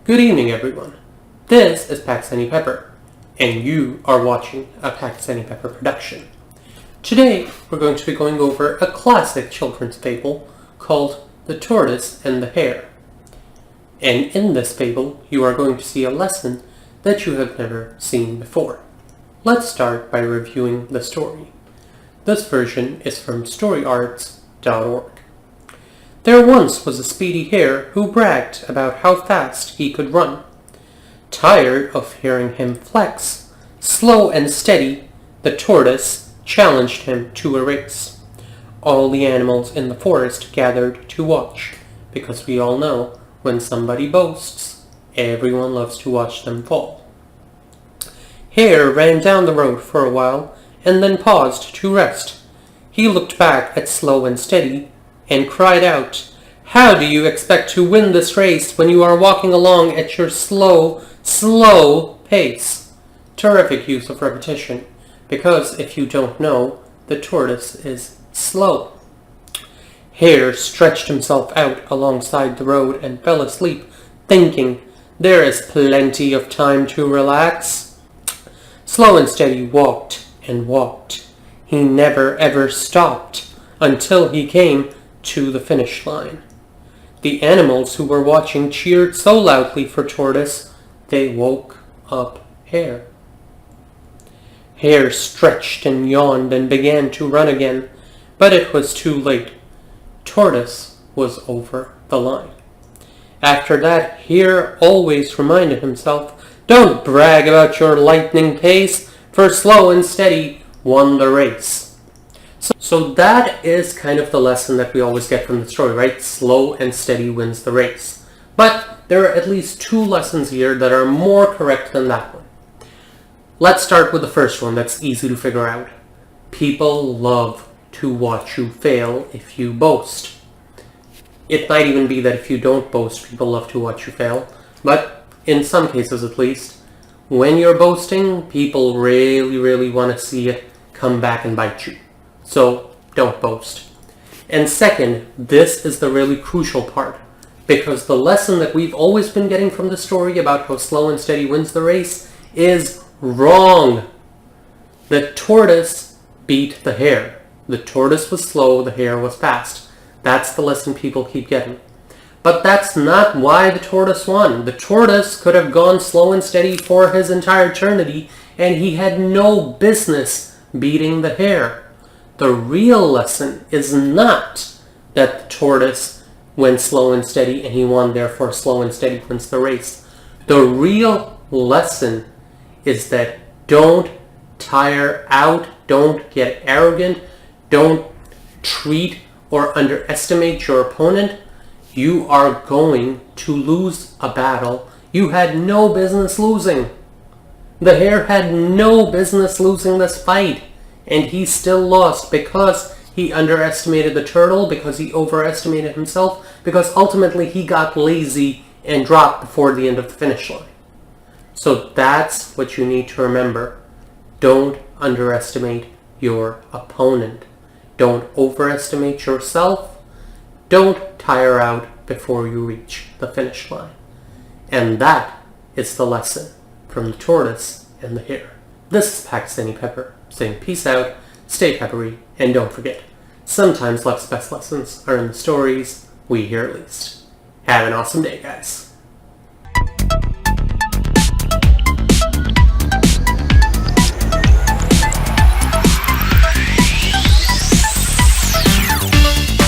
Good evening, everyone. This is Pakistani Pepper, and you are watching a Pakistani Pepper production. Today, we're going to be going over a classic children's fable called The Tortoise and the Hare. And in this fable, you are going to see a lesson that you have never seen before. Let's start by reviewing the story. This version is from storyarts.org. There once was a speedy hare who bragged about how fast he could run. Tired of hearing him flex, slow and steady, the tortoise challenged him to a race. All the animals in the forest gathered to watch, because we all know when somebody boasts, everyone loves to watch them fall. Hare ran down the road for a while and then paused to rest. He looked back at Slow and Steady and cried out, "How do you expect to win this race when you are walking along at your slow pace?" Terrific use of repetition, because if you don't know, the tortoise is slow. Hare stretched himself out alongside the road and fell asleep, thinking, "There is plenty of time to relax." Slow and Steady walked and walked. He never ever stopped until he came to the finish line. The animals who were watching cheered so loudly for Tortoise, they woke up Hare. Hare stretched and yawned and began to run again, but it was too late. Tortoise was over the line. After that, Hare always reminded himself, "Don't brag about your lightning pace, for Slow and Steady won the race." So that is kind of the lesson that we always get from the story, right? Slow and steady wins the race. But there are at least two lessons here that are more correct than that one. Let's start with the first one that's easy to figure out. People love to watch you fail if you boast. It might even be that if you don't boast, people love to watch you fail. But in some cases at least, when you're boasting, people really want to see it come back and bite you. So don't boast. And second, this is the really crucial part, because the lesson that we've always been getting from the story about how Slow and Steady wins the race is wrong. The tortoise beat the hare. The tortoise was slow, the hare was fast. That's the lesson people keep getting. But that's not why the tortoise won. The tortoise could have gone slow and steady for his entire eternity, and he had no business beating the hare. The real lesson is not that the tortoise went slow and steady and he won, therefore Slow and Steady wins the race. The real lesson is that don't tire out, don't get arrogant, don't treat or underestimate your opponent. You are going to lose a battle you had no business losing. The hare had no business losing this fight, and he still lost because he underestimated the turtle, because he overestimated himself, because ultimately he got lazy and dropped before the end of the finish line. So that's what you need to remember. Don't underestimate your opponent. Don't overestimate yourself. Don't tire out before you reach the finish line. And that is the lesson from the tortoise and the hare. This is Pakistani Pepper saying peace out, stay peppery, and don't forget, sometimes life's best lessons are in the stories we hear least. Have an awesome day, guys.